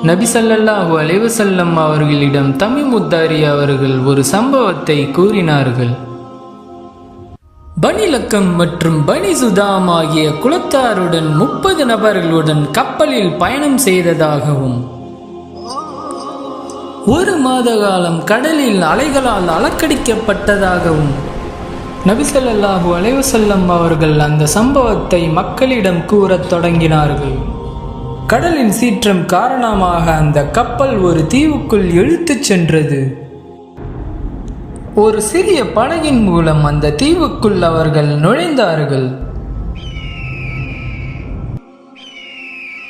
நபி ஸல்லல்லாஹு அலைஹி வஸல்லம் அவர்களிடம் தமீம் உத்தாரி அவர்கள் ஒரு சம்பவத்தை கூறினார்கள். பனி லக்கம் மற்றும் பனி சுதாம் ஆகிய குலத்தாருடன் 30 நபர்களுடன் கப்பலில் பயணம் செய்ததாகவும், 1 மாத காலம் கடலில் அலைகளால் அலக்கடிக்கப்பட்டதாகவும் நபி ஸல்லல்லாஹு அலைஹி வஸல்லம் அவர்கள் அந்த சம்பவத்தை மக்களிடம் கூறத் தொடங்கினார்கள். கடலின் சீற்றம் காரணமாக அந்த கப்பல் ஒரு தீவுக்குள் இழுத்துச் சென்றது. ஒரு சிறிய படகின் மூலம் அந்த தீவுக்குள் அவர்கள் நுழைந்தார்கள்.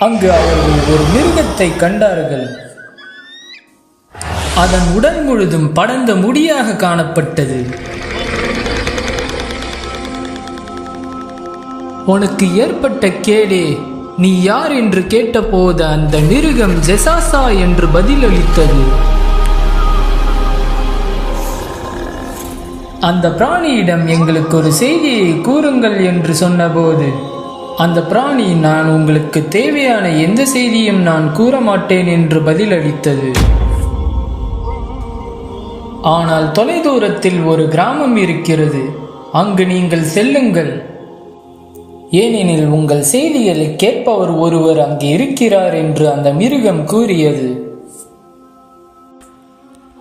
அங்கு அவர்கள் ஒரு மிருகத்தை கண்டார்கள். அதன் உடல் முழுதும் படர்ந்த முடியாக காணப்பட்டது. உனக்கு ஏற்பட்ட கேடே, நீ யார் என்று கேட்டபோது அந்த மிருகம் ஜெசாசா என்று பதிலளித்தது. அந்த பிராணியிடம் எங்களுக்கு ஒரு செய்தியை கூறுங்கள் என்று சொன்னபோது அந்த பிராணி, நான் உங்களுக்கு தேவையான எந்த செய்தியும் நான் கூற மாட்டேன் என்று பதிலளித்தது. ஆனால் தொலைதூரத்தில் ஒரு கிராமம் இருக்கிறது, அங்கு நீங்கள் செல்லுங்கள், ஏனெனில் உங்கள் செய்திகளை கேட்பவர் ஒருவர் அங்கு இருக்கிறார் என்று அந்த மிருகம் கூறியது.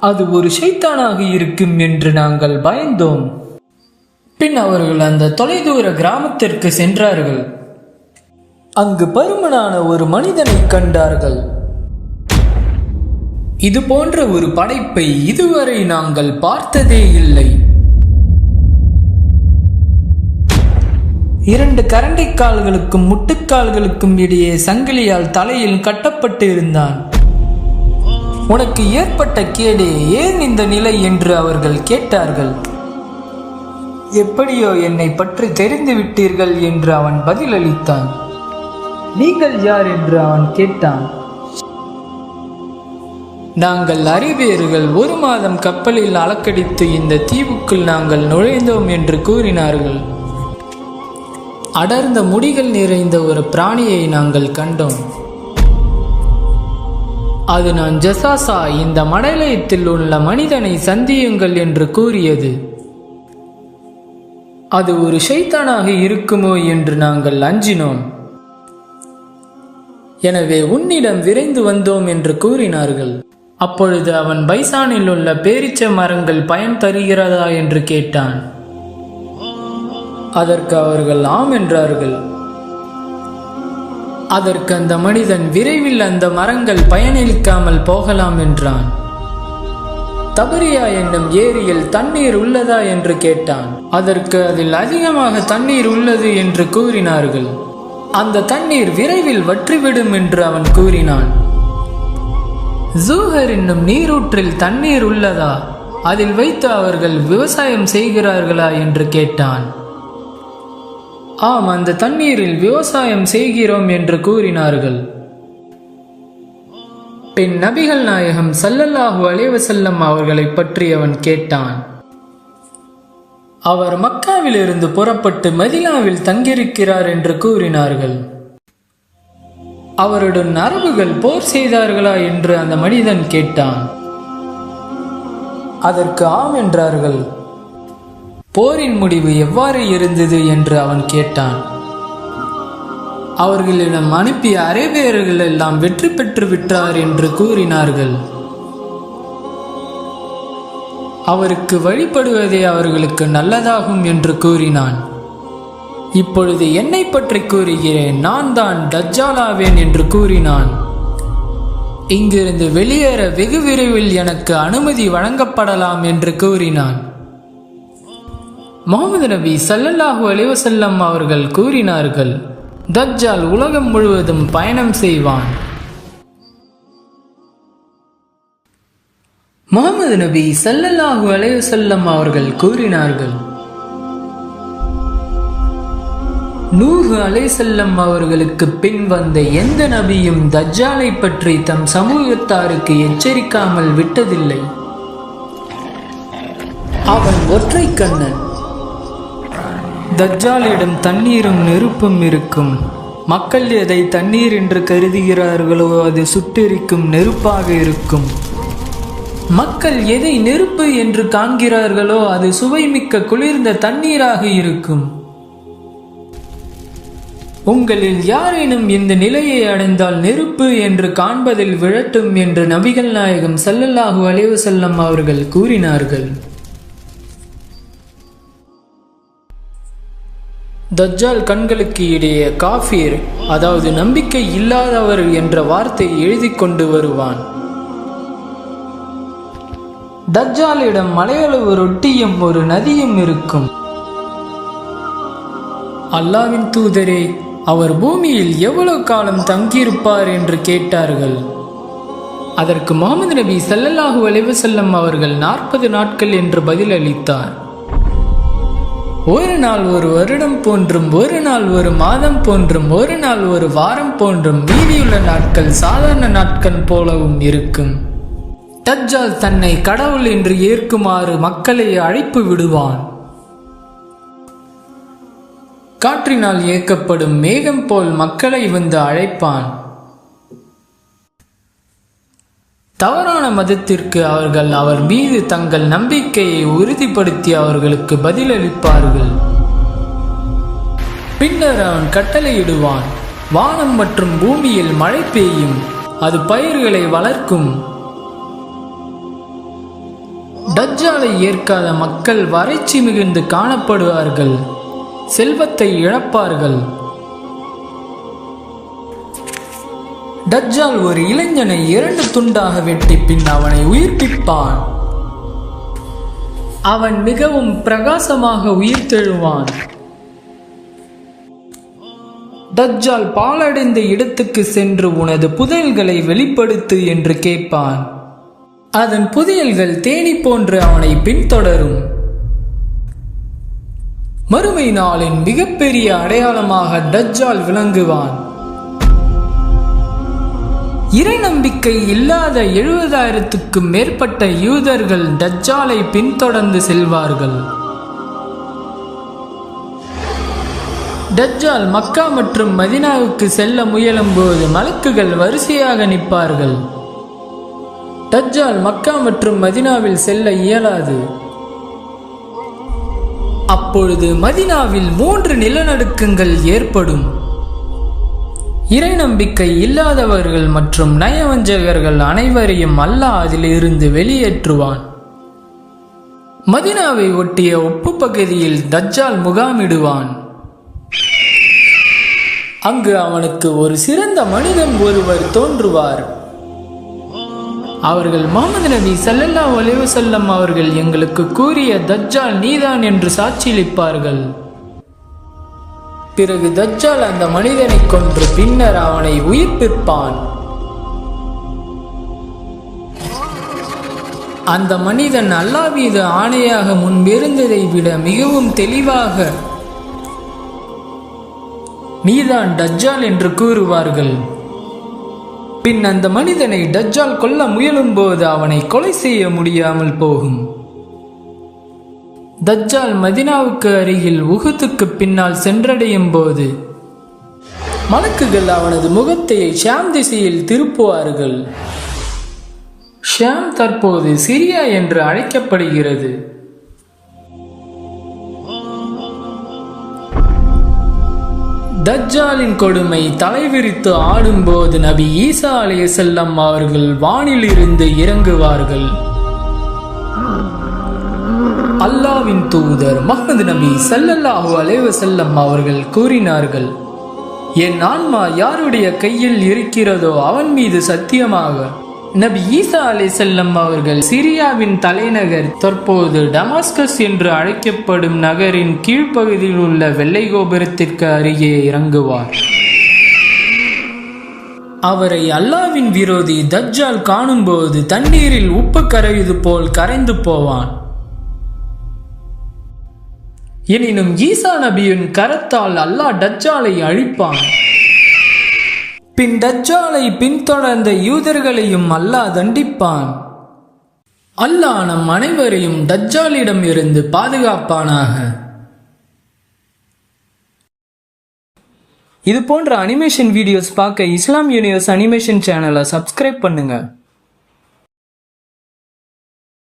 அது ஒரு ஷைத்தானாக இருக்கும் என்று நாங்கள் பயந்தோம். பின் அவர்கள் அந்த தொலைதூர கிராமத்திற்கு சென்றார்கள். அங்கு பருமனான ஒரு மனிதனை கண்டார்கள். இது போன்ற ஒரு படைப்பை இதுவரை நாங்கள் பார்த்ததே இல்லை. 2 கரண்டைக்கால்களுக்கும் முட்டுக்கால்களுக்கும் இடையே சங்கிலியால் தலையில் கட்டப்பட்டு இருந்தான். உனக்கு ஏற்பட்ட கேடே, ஏன் இந்த நிலை என்று அவர்கள் கேட்டார்கள். எப்படியோ என்னை பற்றி தெரிந்து விட்டீர்கள் என்று அவன் பதிலளித்தான். நீங்கள் யார் என்று அவன் கேட்டான். நாங்கள் அறிவியர்கள் 1 மாதம் கப்பலில் அலக்கடித்து இந்த தீவுக்குள் நாங்கள் நுழைந்தோம் என்று கூறினார்கள். அடர்ந்த முடிகள் நிறைந்த ஒரு பிராணியை நாங்கள் கண்டோம். அது, நான் ஜெசாசா, இந்த மடலயத்தில் உள்ள மனிதனை சந்தியுங்கள் என்று கூறியது. அது ஒரு ஷைத்தானாக இருக்குமோ என்று நாங்கள் அஞ்சினோம். எனவே உன்னிடம் விரைந்து வந்தோம் என்று கூறினார்கள். அப்பொழுது அவன் பைசானில் உள்ள பேரீச்ச மரங்கள் பயன் தருகிறதா என்று கேட்டான். அதற்கு அவர்கள் ஆம் என்றார்கள். அதற்கு அந்த மனிதன், விரைவில் அந்த மரங்கள் பயனளிக்காமல் போகலாம் என்றான். தபரியா என்னும் ஏரியில் தண்ணீர் உள்ளதா என்று கேட்டான். அதற்கு அதில் அதிகமாக தண்ணீர் உள்ளது என்று கூறினார்கள். அந்த தண்ணீர் விரைவில் வற்றிவிடும் என்று அவன் கூறினான். ஜூஹர் என்னும் நீரூற்றில் தண்ணீர் உள்ளதா, அதில் வைத்து அவர்கள் விவசாயம் செய்கிறார்களா என்று கேட்டான். ஆம், அந்த தண்ணீரில் விவசாயம் செய்கிறோம் என்று கூறினார்கள். பின் நபிகள் நாயகம் ஸல்லல்லாஹு அலைஹி வஸல்லம் அவர்களை பற்றி அவன் கேட்டான். அவர் மக்காவிலிருந்து புறப்பட்டு மதீனாவில் தங்கியிருக்கிறார் என்று கூறினார்கள். அவருடன் அரபுகள் போர் செய்தார்களா என்று அந்த மனிதன் கேட்டான். அதற்கு ஆம் என்றார்கள். போரின் முடிவு எவ்வாறு இருந்தது என்று அவன் கேட்டான். அவர்களிடம் அனுப்பிய அரேபியர்கள் எல்லாம் வெற்றி பெற்று விட்டார் என்று கூறினார்கள். அவருக்கு வழிபடுவதே அவர்களுக்கு நல்லதாகும் என்று கூறினான். இப்பொழுது என்னை பற்றி கூறுகிறேன், நான் தான் தஜ்ஜாலாவேன் என்று கூறினான். இங்கிருந்து வெளியேற வெகு விரைவில் எனக்கு அனுமதி வழங்கப்படலாம் என்று கூறினான். முஹம்மது நபி ஸல்லல்லாஹு அலைஹி வஸல்லம் அவர்கள் கூறினார்கள், தஜ்ஜால் உலகம் முழுவதும் பயணம் செய்வான். முஹம்மது நபி ஸல்லல்லாஹு அலைஹி வஸல்லம் அவர்கள் கூறினார்கள், நூஹ் அலைஹிஸ்ஸலாம் அவர்களுக்கு பின் வந்த எந்த நபியும் தஜ்ஜாலை பற்றி தம் சமூகத்தாருக்கு எச்சரிக்காமல் விட்டதில்லை. அவன் ஒற்றை கண்ணன். தஜ்ஜாலிடம் தண்ணீரும் நெருப்பும் இருக்கும். மக்கள் எதை தண்ணீர் என்று கருதுகிறார்களோ அது சுட்டெரிக்கும் நெருப்பாக இருக்கும். மக்கள் எதை நெருப்பு என்று காண்கிறார்களோ அது சுவைமிக்க குளிர்ந்த தண்ணீராக இருக்கும். உங்களில் யாரேனும் இந்த நிலையை அடைந்தால் நெருப்பு என்று காண்பதில் விழட்டும் என்று நபிகள் நாயகம் ஸல்லல்லாஹு அலைஹி வஸல்லம் அவர்கள் கூறினார்கள். தஜ்ஜால் கண்களுக்கு இடையே காஃபிர், அதாவது நம்பிக்கை இல்லாதவர் என்ற வார்த்தை எழுதி கொண்டு வருவான். தஜ்ஜாலிடம் மலையளவு ரொட்டியும் ஒரு நதியும் இருக்கும். அல்லாஹ்வின் தூதரே, அவர் பூமியில் எவ்வளவு காலம் தங்கியிருப்பார் என்று கேட்டார்கள். அதற்கு முஹம்மது நபி ஸல்லல்லாஹு அலைஹி வஸல்லம் அவர்கள் 40 நாட்கள் என்று பதில் அளித்தார். ஒரு நாள் ஒரு வருடம் போன்றும், ஒரு நாள் ஒரு மாதம் போன்றும், ஒரு நாள் ஒரு வாரம் போன்றும், மீதியுள்ள நாட்கள் சாதாரண நாட்கள் போலவும் இருக்கும். தஜ்ஜால் தன்னை கடவுள் என்று ஏற்குமாறு மக்களை அழைப்பு விடுவான். காற்றினால் இயக்கப்படும் மேகம் போல் மக்களை வந்து அழைப்பான். தவறான மதத்திற்கு அவர்கள் அவர் மீது தங்கள் நம்பிக்கையை உறுதிப்படுத்தி அவர்களுக்கு பதிலளிப்பார்கள். பின்னர் அவன் கட்டளையிடுவான், வானம் மற்றும் பூமியில் மழை பெய்யும், அது பயிர்களை வளர்க்கும். தஜ்ஜாலை ஏற்காத மக்கள் வறட்சி மிகுந்து காணப்படுவார்கள், செல்வத்தை இழப்பார்கள். தஜ்ஜால் ஒரு இளைஞனை 2 துண்டாக வெட்டி பின் அவனை உயிர்ப்பிப்பான். அவன் மிகவும் பிரகாசமாக உயிர்த்தெழுவான். தஜ்ஜால் பாழடைந்த இடத்துக்கு சென்று உனது புதையல்களை வெளிப்படுத்து என்று கேட்பான். அதன் புதையல்கள் தேனி போன்று அவனை பின்தொடரும். மறுமை நாளின் மிகப்பெரிய அடையாளமாக தஜ்ஜால் விளங்குவான். இறை நம்பிக்கை இல்லாத 70,000க்கும் மேற்பட்ட யூதர்கள் தஜ்ஜாலை பின்தொடர்ந்து செல்வார்கள். தஜ்ஜால் மக்கா மற்றும் மதீனாவுக்கு செல்ல முயலும் போது மலக்குகள் வரிசையாக நிற்பார்கள். தஜ்ஜால் மக்கா மற்றும் மதீனாவில் செல்ல இயலாது. அப்பொழுது மதீனாவில் 3 நிலநடுக்கங்கள் ஏற்படும். இறை நம்பிக்கை இல்லாதவர்கள் மற்றும் நயவஞ்சகர்கள் அனைவரையும் அல்லாஹ் அதிலிருந்து வெளியேற்றுவான். மதீனாவை ஒட்டிய உப்பு பகுதியில் தஜ்ஜால் முகாமிடுவான். அங்கு அவனுக்கு ஒரு சிறந்த மனிதன் ஒருவர் தோன்றுவார். அவர்கள் முஹம்மது நபி ஸல்லல்லாஹு அலைஹி வஸல்லம் அவர்கள் எங்களுக்கு கூறிய தஜ்ஜால் நீதான் என்று சாட்சியளிப்பார்கள். பிறகு தஜ்ஜால் அந்த மனிதனை கொன்று பின்னர் அவனை உயிர்ப்பிப்பான். அந்த மனிதன் அல்லாஹ் மீது ஆணையாக முன்பிருந்ததை விட மிகவும் தெளிவாக நீதான் தஜ்ஜால் என்று கூறுவார்கள். பின் அந்த மனிதனை தஜ்ஜால் கொல்ல முயலும் போது அவனை கொலை செய்ய முடியாமல் போகும். தஜ்ஜால் மதீனாவுக்கு அருகில் உஹுதுக்கு பின்னால் சென்றடையும் போது மலக்குகள் அவனது முகத்தை ஷாம் திசையில் திருப்புவார்கள். ஷாம் தற்போது சிரியா என்று அழைக்கப்படுகிறது. தஜ்ஜாலின் கொடுமை தலைவிரித்து ஆடும்போது நபி ஈசா அலைஹிஸ்ஸலாம் அவர்கள் வானில் இருந்து இறங்குவார்கள். அல்லாஹ்வின் தூதர் முஹம்மது நபி ஸல்லல்லாஹு அலைஹி வஸல்லம் அவர்கள் கூறினார்கள், என் ஆன்மா யாருடைய கையில் இருக்கிறதோ அவன் மீது சத்தியமாக நபி ஈசா அலைஹிஸ்ஸலாம் அவர்கள் சிரியாவின் தலைநகர் தற்போது டமாஸ்கஸ் என்று அழைக்கப்படும் நகரின் கீழ்ப்பகுதியில் உள்ள வெள்ளை கோபுரத்திற்கு அருகே இறங்குவார். அவரை அல்லாஹ்வின் விரோதி தஜ்ஜால் காணும்போது தண்ணீரில் உப்பு கரைவது போல் கரைந்து போவான். எனினும் ஈசா நபியின் கரத்தால் அல்லாஹ் தஜ்ஜாலை அழிப்பான். பின் தஜ்ஜாலை பின்தொடர்ந்த யூதர்களையும் அல்லாஹ் தண்டிப்பான். அல்லாஹ் நம் அனைவரையும் தஜ்ஜாலிடம் இருந்து பாதுகாப்பானாக. இது போன்ற அனிமேஷன் வீடியோஸ் பார்க்க இஸ்லாம் யூனிவர்ஸ் அனிமேஷன் சேனலை சப்ஸ்கிரைப் பண்ணுங்க.